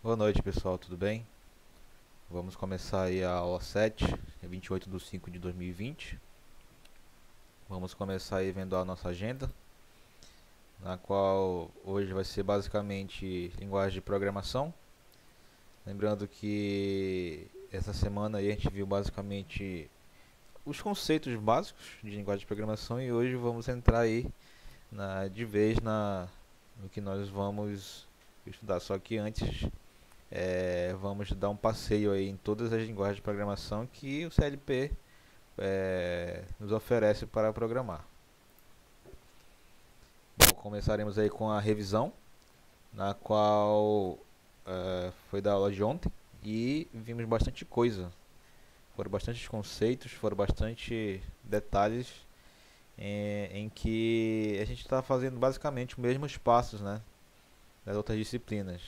Boa noite, pessoal, tudo bem? Vamos começar aí a aula 7, 28/5/2020. Vamos começar aí vendo a nossa agenda, na qual hoje vai ser basicamente linguagem de programação. Lembrando que essa semana aí a gente viu basicamente os conceitos básicos de linguagem de programação e hoje vamos entrar aí de vez no que nós vamos estudar. Só que antes vamos dar um passeio aí em todas as linguagens de programação que o CLP nos oferece para programar. Bom, começaremos aí com a revisão, na qual foi da aula de ontem e vimos bastante coisa. Foram bastantes conceitos, foram bastante detalhes em que a gente está fazendo basicamente os mesmos passos, né, das outras disciplinas.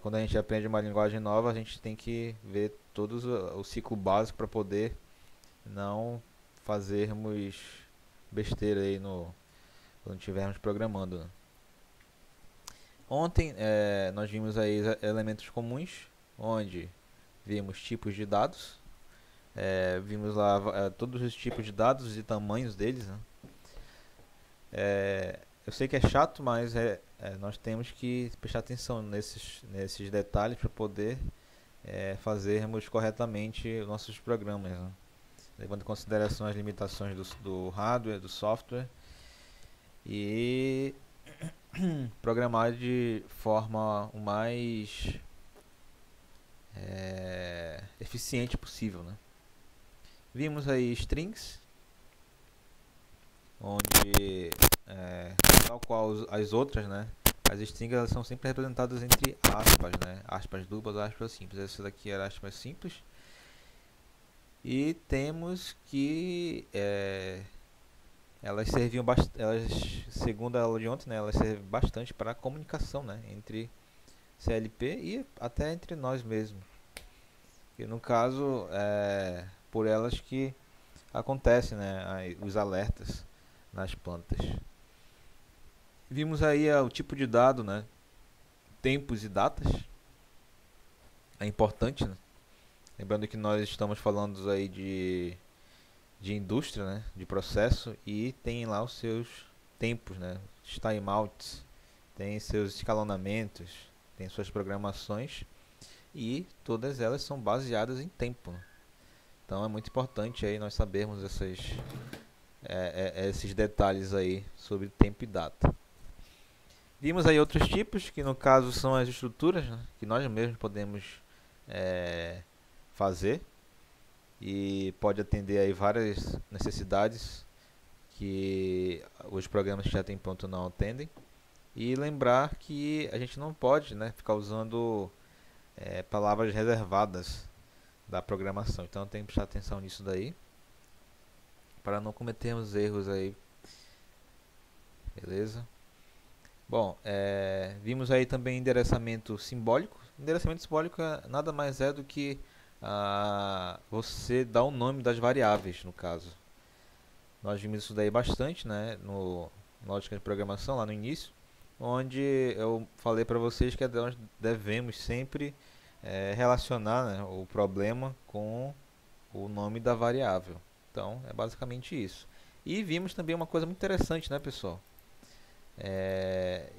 Quando a gente aprende uma linguagem nova, a gente tem que ver todo o ciclo básico para poder não fazermos besteira aí quando estivermos programando, né? Ontem nós vimos aí elementos comuns, onde vimos tipos de dados, vimos lá todos os tipos de dados e tamanhos deles, né? Eu sei que é chato, mas nós temos que prestar atenção nesses detalhes para poder fazermos corretamente os nossos programas, né? Levando em consideração as limitações do hardware, do software e programar de forma o mais eficiente possível, né? Vimos aí strings, onde tal qual as outras, né? As strings elas são sempre representadas entre aspas, né? Aspas duplas, aspas simples. Essa daqui era aspas simples. E temos que elas serviam segundo a aula de ontem, né? Elas servem bastante para a comunicação, né? Entre CLP e até entre nós mesmos. E no caso, por elas que acontecem, né? Os alertas nas plantas. Vimos aí o tipo de dado, né? Tempos e datas. É importante, né? Lembrando que nós estamos falando aí de indústria, né? De processo e tem lá os seus tempos, né? Os timeouts, tem seus escalonamentos, tem suas programações e todas elas são baseadas em tempo, né? Então é muito importante aí nós sabermos esses detalhes aí sobre tempo e data. Vimos aí outros tipos, que no caso são as estruturas, né, que nós mesmos podemos fazer e pode atender aí várias necessidades que os programas que já tem pronto não atendem. E lembrar que a gente não pode, né, ficar usando palavras reservadas da programação. Então tem que prestar atenção nisso daí para não cometermos erros aí, beleza? Bom, vimos aí também endereçamento simbólico. Endereçamento simbólico nada mais é do que você dar o nome das variáveis, no caso. Nós vimos isso daí bastante, né, no lógica de programação lá no início, onde eu falei para vocês que nós devemos sempre relacionar, né, o problema com o nome da variável. Então é basicamente isso. E vimos também uma coisa muito interessante, né, pessoal?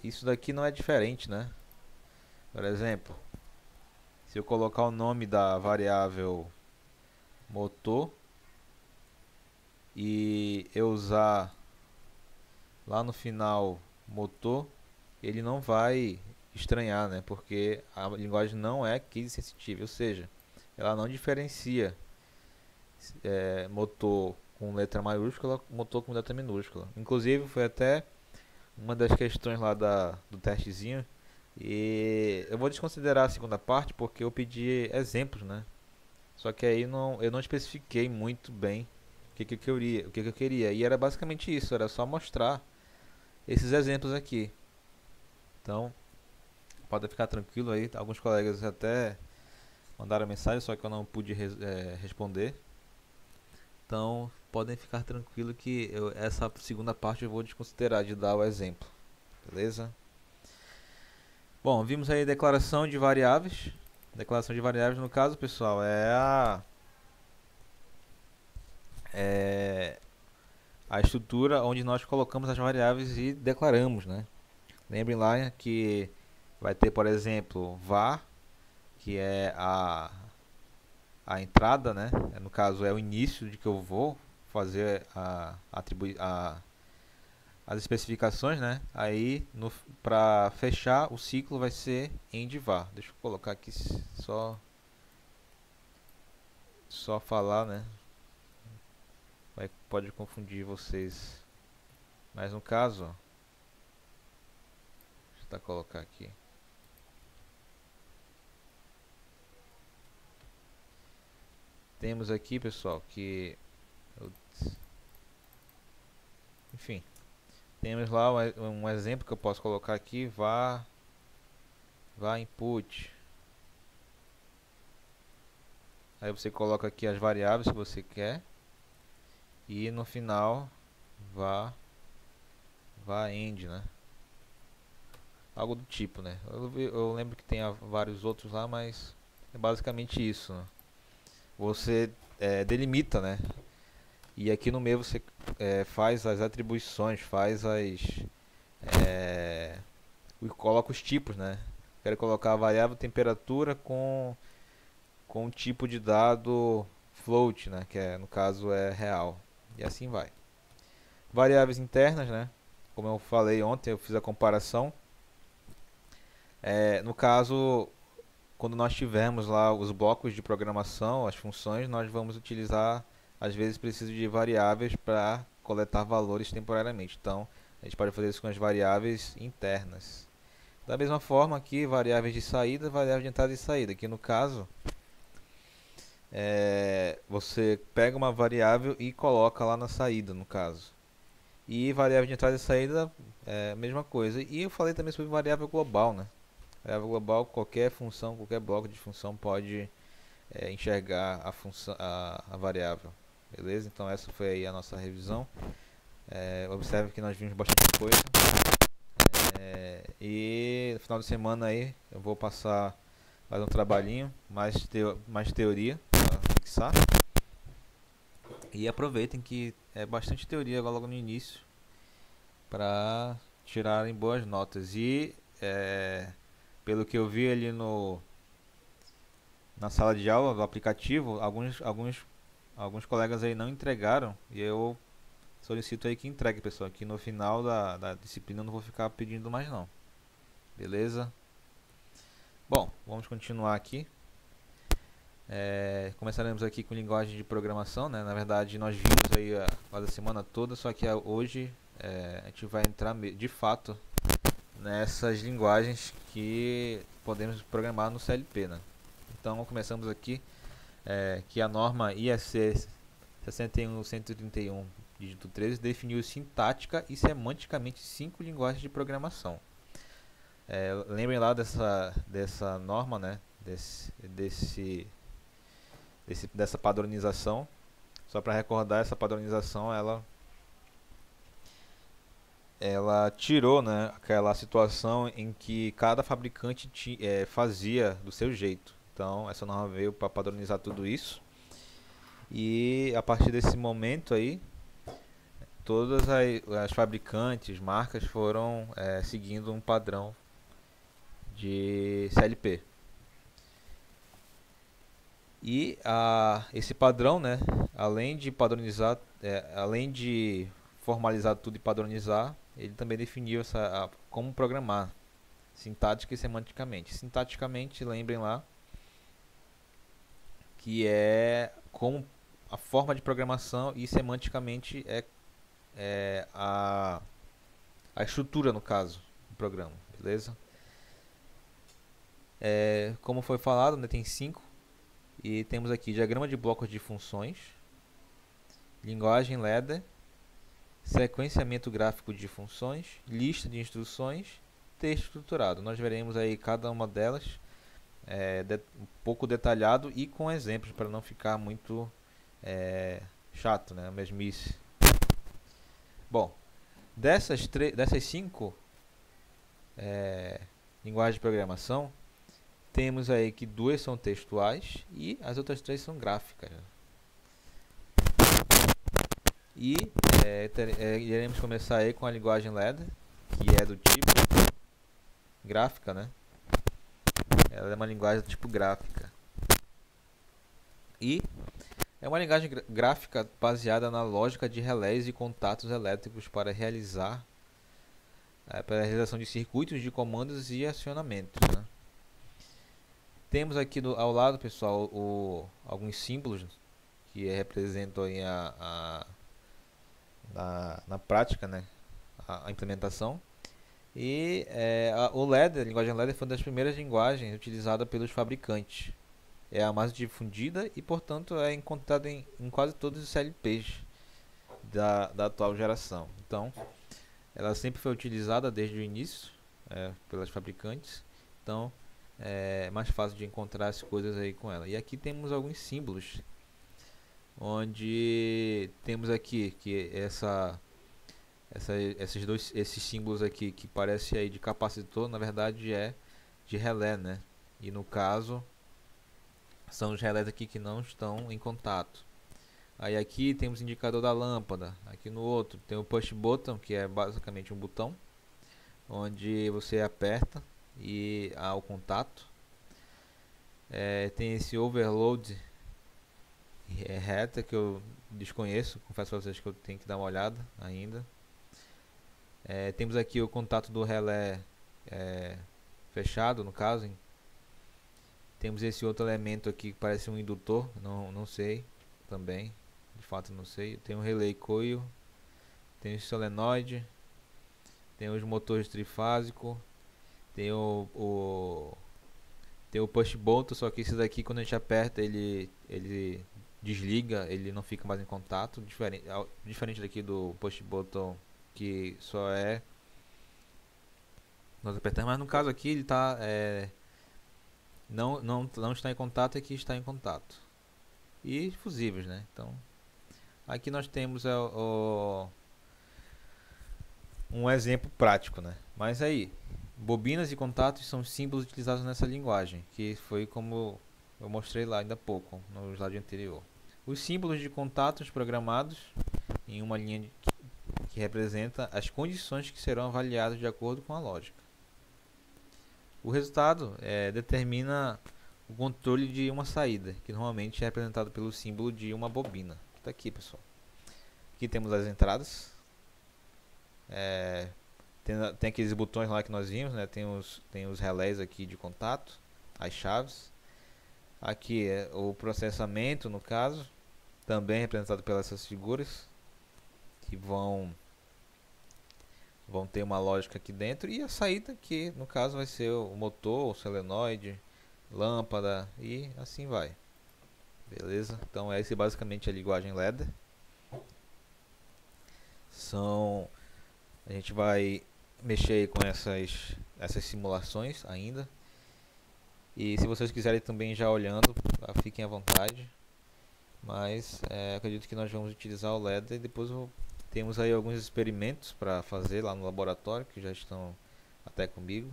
Isso daqui não é diferente, né? Por exemplo, se eu colocar o nome da variável motor e eu usar lá no final motor, ele não vai estranhar, né? Porque a linguagem não é case sensitive, ou seja, ela não diferencia motor com letra maiúscula, motor com letra minúscula. Inclusive foi até uma das questões lá do testezinho. E eu vou desconsiderar a segunda parte porque eu pedi exemplos, né? Só que aí eu não especifiquei muito bem o que eu queria. E era basicamente isso, era só mostrar esses exemplos aqui. Então, pode ficar tranquilo aí. Alguns colegas até mandaram mensagem, só que eu não pude responder. Então, podem ficar tranquilo que essa segunda parte eu vou desconsiderar de dar o exemplo. Beleza? Bom, vimos aí declaração de variáveis. Declaração de variáveis, no caso, pessoal, é a estrutura onde nós colocamos as variáveis e declaramos, né? Lembrem lá que vai ter, por exemplo, var, que é a entrada, né? No caso, é o início de que eu vou fazer as especificações, né? Aí, para fechar o ciclo, vai ser end var. Deixa eu colocar aqui só falar, né? Pode confundir vocês. Mas no caso, ó, deixa eu colocar aqui. Temos aqui, pessoal, que enfim, temos lá um exemplo que eu posso colocar aqui, var input. Aí você coloca aqui as variáveis que você quer e no final var end, né? Algo do tipo, né? Eu lembro que tem vários outros lá, mas é basicamente isso, né? Você delimita, né? E aqui no meio você faz as atribuições, coloca os tipos, né? Quero colocar a variável temperatura com um tipo de dado float, né? Que no caso é real. E assim vai. Variáveis internas, né? Como eu falei ontem, eu fiz a comparação. No caso, quando nós tivermos lá os blocos de programação, as funções, nós vamos utilizar, às vezes preciso de variáveis para coletar valores temporariamente. Então, a gente pode fazer isso com as variáveis internas. Da mesma forma aqui, variáveis de saída, variáveis de entrada e saída. Aqui no caso, você pega uma variável e coloca lá na saída, no caso. E variável de entrada e saída é a mesma coisa. E eu falei também sobre variável global, né? Variável global, qualquer função, qualquer bloco de função pode enxergar a variável. Beleza? Então essa foi aí a nossa revisão. Observe que nós vimos bastante coisa. E no final de semana aí eu vou passar mais um trabalhinho, mais teoria para fixar. E aproveitem que é bastante teoria logo no início para tirarem boas notas. E pelo que eu vi ali na sala de aula do aplicativo, alguns colegas aí não entregaram e eu solicito aí que entregue, pessoal, que no final da disciplina eu não vou ficar pedindo mais não. Beleza? Bom, vamos continuar aqui. Começaremos aqui com linguagem de programação, né? Na verdade nós vimos aí quase a semana toda, só que hoje a gente vai entrar de fato nessas linguagens que podemos programar no CLP, né? Então começamos aqui que a norma IEC 61131 dígito 13 definiu sintática e semanticamente 5 linguagens de programação. Lembrem lá dessa norma, né? Dessa padronização. Só para recordar, essa padronização ela tirou, né, aquela situação em que cada fabricante fazia do seu jeito. Então essa norma veio para padronizar tudo isso. E a partir desse momento aí, todas as fabricantes, marcas foram seguindo um padrão de CLP. E esse padrão, né, além de padronizar, além de formalizar tudo e padronizar, ele também definiu como programar, sintática e semanticamente. Sintaticamente, lembrem lá, que é como a forma de programação, e semanticamente a estrutura, no caso, do programa, beleza? Como foi falado, né, tem 5, e temos aqui diagrama de blocos de funções, linguagem ladder, sequenciamento gráfico de funções, lista de instruções, texto estruturado. Nós veremos aí cada uma delas um pouco detalhado e com exemplos para não ficar muito chato, né? Mesmice. Bom, dessas 5 linguagens de programação, temos aí que 2 são textuais e as outras 3 são gráficas. E iremos começar aí com a linguagem Ladder, que é do tipo gráfica, né? Ela é uma linguagem do tipo gráfica. E é uma linguagem gráfica baseada na lógica de relés e contatos elétricos para para a realização de circuitos de comandos e acionamentos, né? Temos aqui ao lado, pessoal, alguns símbolos que representam aí na prática, né, a implementação. E o Ladder, a linguagem Ladder, foi uma das primeiras linguagens utilizadas pelos fabricantes. É a mais difundida e, portanto, é encontrada em quase todos os CLPs da atual geração. Então, ela sempre foi utilizada desde o início pelas fabricantes. Então, é mais fácil de encontrar as coisas aí com ela. E aqui temos alguns símbolos, onde temos aqui que esses símbolos aqui que parece aí de capacitor, na verdade é de relé, né? E no caso são os relés aqui que não estão em contato. Aí aqui temos o indicador da lâmpada. Aqui no outro tem o push button, que é basicamente um botão onde você aperta e há o contato. Tem esse overload reta que eu desconheço, confesso a vocês que eu tenho que dar uma olhada ainda. Temos aqui o contato do relé fechado, no caso. Temos esse outro elemento aqui que parece um indutor, não sei também, de fato não sei. Tem um relay coil, tem o solenoide, tem os motores trifásico, tem o push button, só que esse daqui quando a gente aperta ele desliga, ele não fica mais em contato, diferente daqui do push button que só nós apertamos, mas no caso aqui ele está não está em contato, aqui está em contato. E fusíveis, né? Então aqui nós temos um exemplo prático, né? Mas aí, bobinas e contatos são símbolos utilizados nessa linguagem, que foi como eu mostrei lá ainda há pouco, no slide anterior. Os símbolos de contatos programados em uma linha que representa as condições que serão avaliadas de acordo com a lógica. O resultado determina o controle de uma saída, que normalmente é representado pelo símbolo de uma bobina. Está aqui, pessoal. Aqui temos as entradas. Tem aqueles botões lá que nós vimos, né? Tem os relés aqui de contato, as chaves. Aqui é o processamento, no caso, também representado pelas essas figuras, que vão ter uma lógica aqui dentro, e a saída que no caso vai ser o motor, o solenoide, lâmpada e assim vai. Beleza? Então essa é basicamente a linguagem Ladder. A gente vai mexer aí com essas simulações ainda. E se vocês quiserem também já olhando, fiquem à vontade. Mas acredito que nós vamos utilizar o Ladder e depois temos aí alguns experimentos para fazer lá no laboratório que já estão até comigo.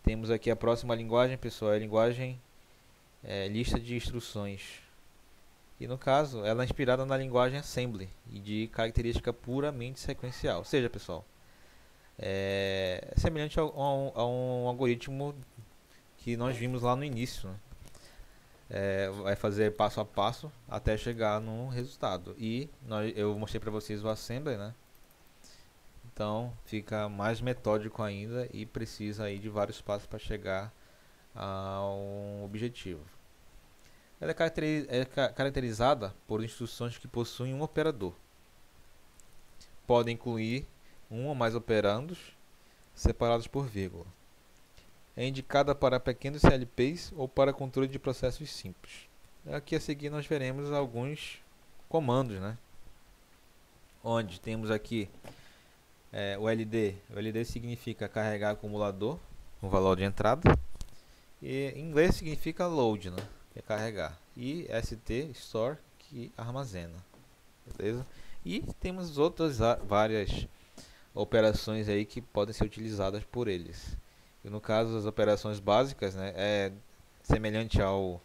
Temos aqui a próxima linguagem, pessoal, é a linguagem lista de instruções. E no caso, ela é inspirada na linguagem Assembly e de característica puramente sequencial. Ou seja, pessoal, é semelhante a um algoritmo que nós vimos lá no início, né? Vai fazer passo a passo até chegar no resultado. E eu mostrei para vocês o Assembly, né? Então fica mais metódico ainda e precisa aí de vários passos para chegar a um objetivo. Ela é caracterizada por instruções que possuem um operador. Podem incluir um ou mais operandos separados por vírgula. É indicada para pequenos CLPs ou para controle de processos simples. Aqui a seguir nós veremos alguns comandos, né? Onde temos aqui o LD. O LD significa carregar acumulador, um valor de entrada. E em inglês significa load, né? Que é carregar. E ST, store, que armazena. Beleza? E temos várias operações aí que podem ser utilizadas por eles. E no caso das operações básicas, né, é semelhante ao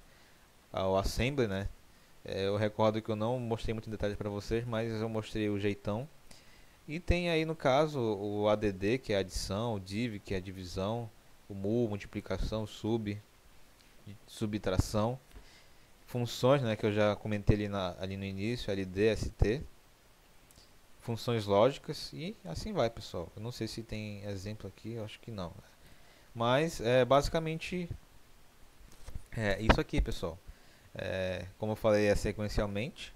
assembly, né? Eu recordo que eu não mostrei muito em detalhes para vocês, mas eu mostrei o jeitão. E tem aí no caso o ADD, que é adição, o div, que é divisão, o mul, multiplicação, subtração, funções, né, que eu já comentei ali no início, LD, ST, funções lógicas e assim vai, pessoal. Eu não sei se tem exemplo aqui, eu acho que não. Mas é basicamente isso aqui, pessoal. Como eu falei, é sequencialmente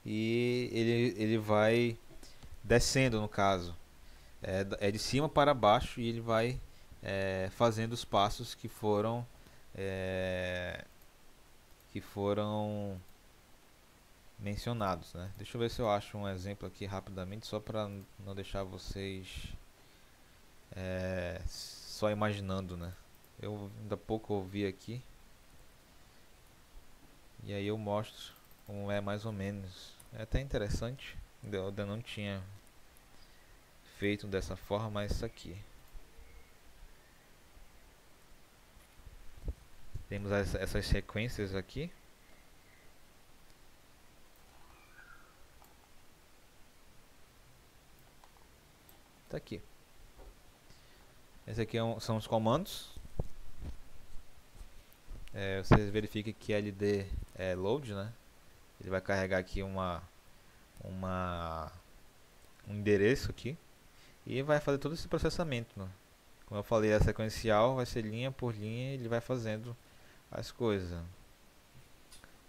e ele vai descendo no caso. É de cima para baixo e ele vai fazendo os passos é, que foram mencionados, né? Deixa eu ver se eu acho um exemplo aqui rapidamente, só para não deixar vocês só imaginando, né? Eu ainda pouco ouvi aqui e aí eu mostro como é mais ou menos. É até interessante, eu ainda não tinha feito dessa forma, mas isso aqui. Temos essas sequências aqui. Tá aqui. Esse aqui são os comandos. Vocês verificam que LD é load, né? Ele vai carregar aqui um endereço aqui e vai fazer todo esse processamento, né? Como eu falei, a sequencial vai ser linha por linha, ele vai fazendo as coisas.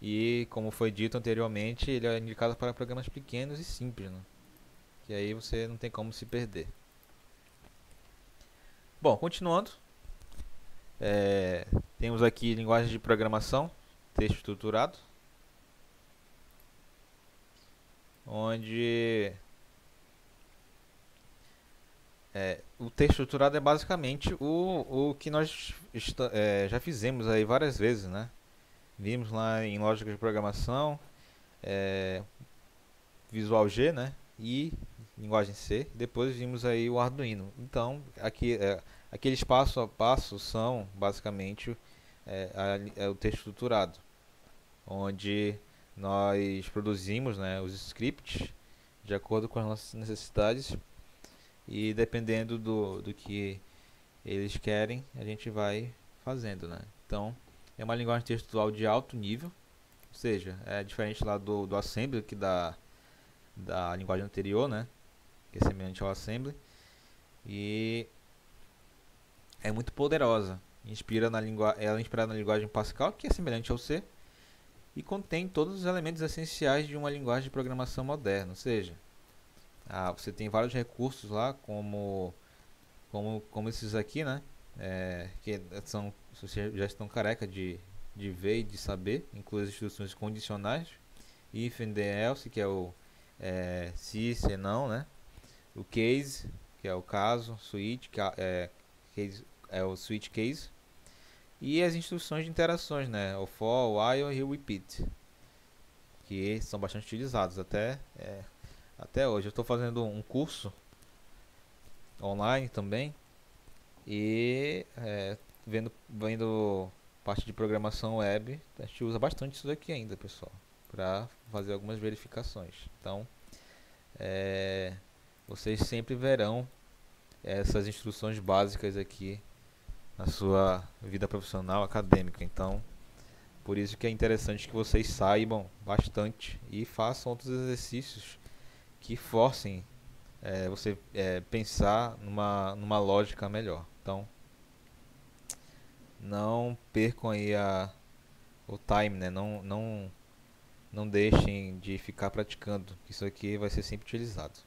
E como foi dito anteriormente, ele é indicado para programas pequenos e simples, né? Que aí você não tem como se perder. Bom, continuando, temos aqui linguagem de programação, texto estruturado, onde o texto estruturado é basicamente o que nós já fizemos aí várias vezes, né? Vimos lá em lógica de programação, Visual G, né? E linguagem C. Depois vimos aí o Arduino. Então, aqui aqueles passo a passo são basicamente o texto estruturado, onde nós produzimos, né, os scripts de acordo com as nossas necessidades e dependendo do que eles querem, a gente vai fazendo, né? Então, é uma linguagem textual de alto nível, ou seja, é diferente lá do Assembly, que da linguagem anterior, né? Que é semelhante ao Assembly. E é muito poderosa. Ela é inspirada na linguagem Pascal, que é semelhante ao C, e contém todos os elementos essenciais de uma linguagem de programação moderna. Ou seja, você tem vários recursos lá, como esses aqui, né? Que vocês já estão careca de ver e de saber, inclui as instruções condicionais, if and then else, que é o se não, né? O case, que é o caso, switch, case, é o switch case, e as instruções de interações, né? O for, o while e o repeat, que são bastante utilizados até hoje. Eu estou fazendo um curso online também e vendo parte de programação web, a gente usa bastante isso daqui ainda, pessoal, para fazer algumas verificações. Então, vocês sempre verão essas instruções básicas aqui na sua vida profissional acadêmica. Então, por isso que é interessante que vocês saibam bastante e façam outros exercícios que forcem você pensar numa lógica melhor. Então, não percam aí o time, né? Não deixem de ficar praticando. Isso aqui vai ser sempre utilizado.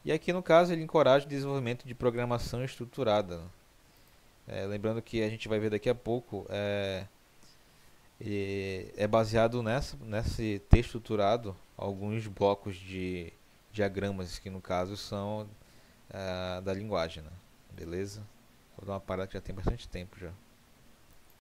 E aqui no caso ele encoraja o desenvolvimento de programação estruturada. Lembrando que a gente vai ver daqui a pouco, é baseado nesse texto estruturado alguns blocos de diagramas que no caso são da linguagem, né? Beleza? Vou dar uma parada que já tem bastante tempo já.